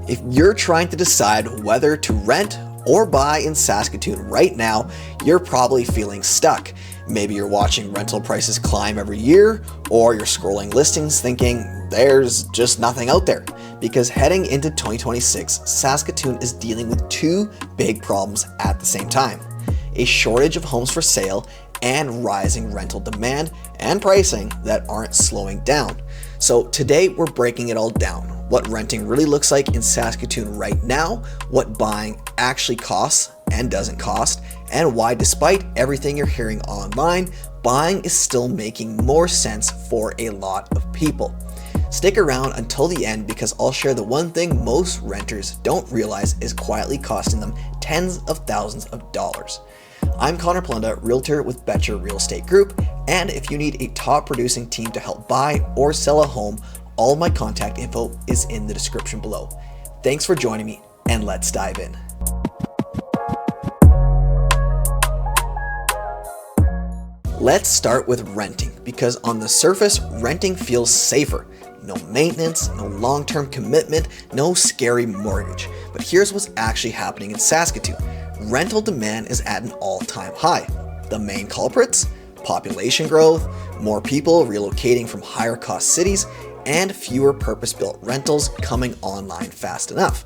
If you're trying to decide whether to rent or buy in Saskatoon right now, you're probably feeling stuck. Maybe you're watching rental prices climb every year, or you're scrolling listings thinking there's just nothing out there. Because heading into 2026, Saskatoon is dealing with two big problems at the same time: a shortage of homes for sale and rising rental demand and pricing that aren't slowing down. So today we're breaking it all down: what renting really looks like in Saskatoon right now, what buying actually costs and doesn't cost, and why, despite everything you're hearing online, buying is still making more sense for a lot of people. Stick around until the end, because I'll share the one thing most renters don't realize is quietly costing them tens of thousands of dollars. I'm Conor, Palendat, Realtor with Better Real Estate Group, and if you need a top producing team to help buy or sell a home, all my contact info is in the description below. Thanks for joining me, and let's dive in. Let's start with renting, because on the surface, renting feels safer. No maintenance, no long-term commitment, no scary mortgage. But here's what's actually happening in Saskatoon. Rental demand is at an all-time high. The main culprits? Population growth, more people relocating from higher-cost cities, and fewer purpose-built rentals coming online fast enough.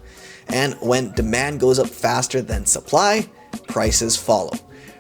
And when demand goes up faster than supply, prices follow.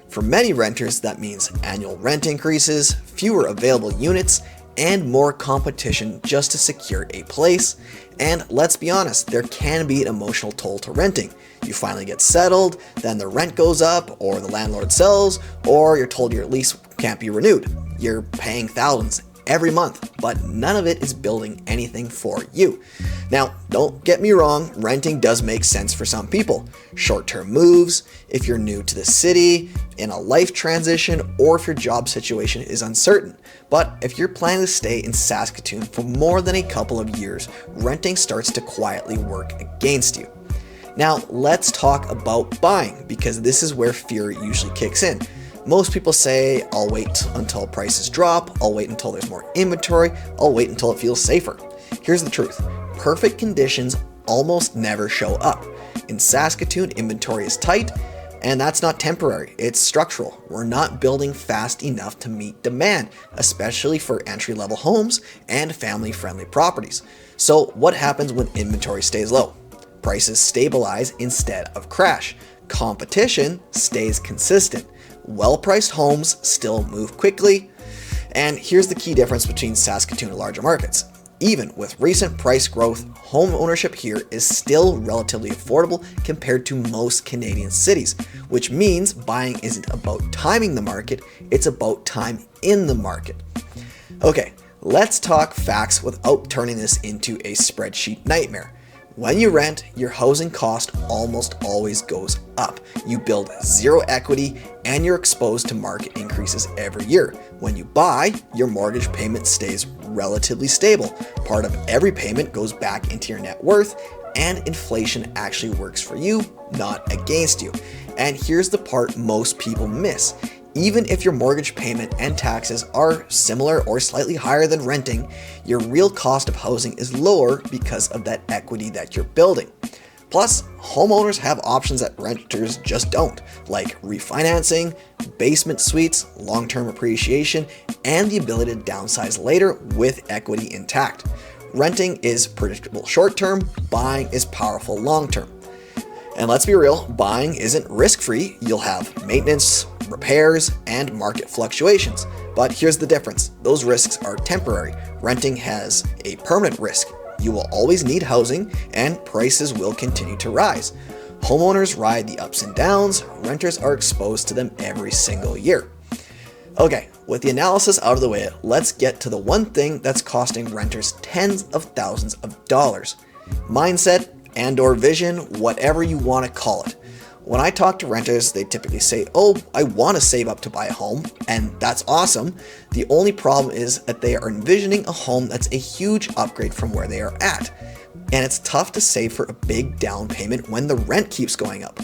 For many renters, that means annual rent increases, fewer available units, and more competition just to secure a place. And let's be honest, there can be an emotional toll to renting. You finally get settled, then the rent goes up, or the landlord sells, or you're told your lease can't be renewed. You're paying thousands every month, but none of it is building anything for you. Now, don't get me wrong, renting does make sense for some people. Short-term moves, if you're new to the city, in a life transition, or if your job situation is uncertain. But if you're planning to stay in Saskatoon for more than a couple of years, renting starts to quietly work against you. Now, let's talk about buying, because this is where fear usually kicks in. Most people say, I'll wait until prices drop, I'll wait until there's more inventory, I'll wait until it feels safer. Here's the truth: perfect conditions almost never show up. In Saskatoon, inventory is tight, and that's not temporary, it's structural. We're not building fast enough to meet demand, especially for entry-level homes and family-friendly properties. So what happens when inventory stays low? Prices stabilize instead of crash. Competition stays consistent. Well-priced homes still move quickly. And here's the key difference between Saskatoon and larger markets. Even with recent price growth, home ownership here is still relatively affordable compared to most Canadian cities, which means buying isn't about timing the market, it's about time in the market. Okay, let's talk facts without turning this into a spreadsheet nightmare. When you rent, your housing cost almost always goes up. You build zero equity and you're exposed to market increases every year. When you buy, your mortgage payment stays relatively stable. Part of every payment goes back into your net worth, and inflation actually works for you, not against you. And here's the part most people miss. Even if your mortgage payment and taxes are similar or slightly higher than renting, your real cost of housing is lower because of that equity that you're building. Plus, homeowners have options that renters just don't, like refinancing, basement suites, long-term appreciation, and the ability to downsize later with equity intact. Renting is predictable short-term, buying is powerful long-term. And let's be real, buying isn't risk-free. You'll have maintenance, repairs, and market fluctuations. But here's the difference: those risks are temporary. Renting has a permanent risk. You will always need housing, and prices will continue to rise. Homeowners ride the ups and downs, renters are exposed to them every single year. Okay, with the analysis out of the way, let's get to the one thing that's costing renters tens of thousands of dollars. Mindset and/or vision, whatever you want to call it. When I talk to renters, they typically say, oh, I want to save up to buy a home, and that's awesome. The only problem is that they are envisioning a home that's a huge upgrade from where they are at. And it's tough to save for a big down payment when the rent keeps going up.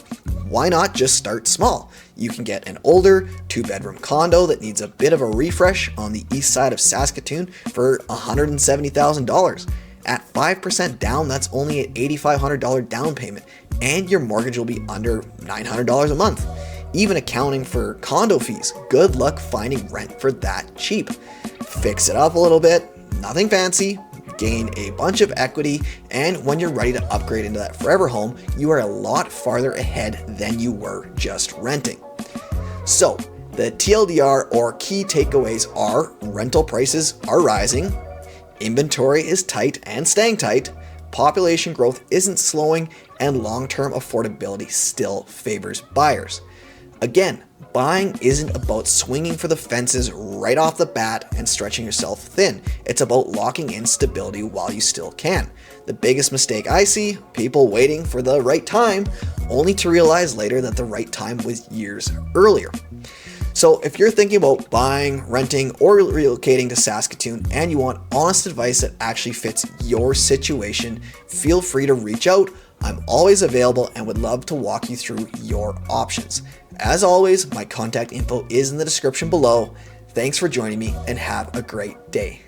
Why not just start small? You can get an older 2-bedroom condo that needs a bit of a refresh on the east side of Saskatoon for $170,000. At 5% down, that's only an $8,500 down payment, and your mortgage will be under $900 a month. Even accounting for condo fees, good luck finding rent for that cheap. Fix it up a little bit, nothing fancy, gain a bunch of equity, and when you're ready to upgrade into that forever home, you are a lot farther ahead than you were just renting. So, the TLDR or key takeaways are rental prices are rising, inventory is tight and staying tight, population growth isn't slowing, and long-term affordability still favors buyers. Again, buying isn't about swinging for the fences right off the bat and stretching yourself thin. It's about locking in stability while you still can. The biggest mistake I see, people waiting for the right time, only to realize later that the right time was years earlier. So if you're thinking about buying, renting, or relocating to Saskatoon and you want honest advice that actually fits your situation, feel free to reach out. I'm always available and would love to walk you through your options. As always, my contact info is in the description below. Thanks for joining me and have a great day.